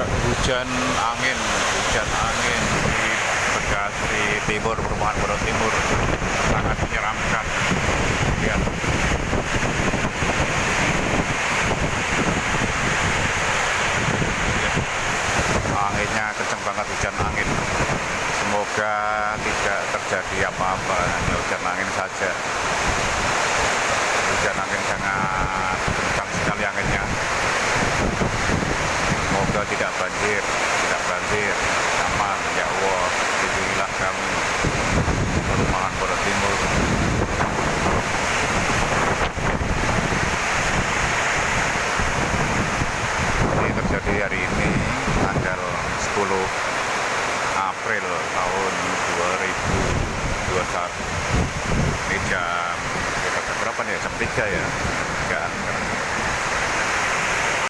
Hujan angin di Bekasi Timur, perumahan Pondok Timur, sangat menyeramkan. Lihat. Anginnya kencang banget, hujan angin. Semoga tidak terjadi apa-apa, hanya hujan angin saja. Hujan angin sangat kencang sekali anginnya. Semoga tidak banjir, aman ya Allah. Lindungilah kami, perumahan Pondok Timur. Ini terjadi hari ini tanggal 10 April tahun 2021. Ini jam berapa nih? Jam 3 ya.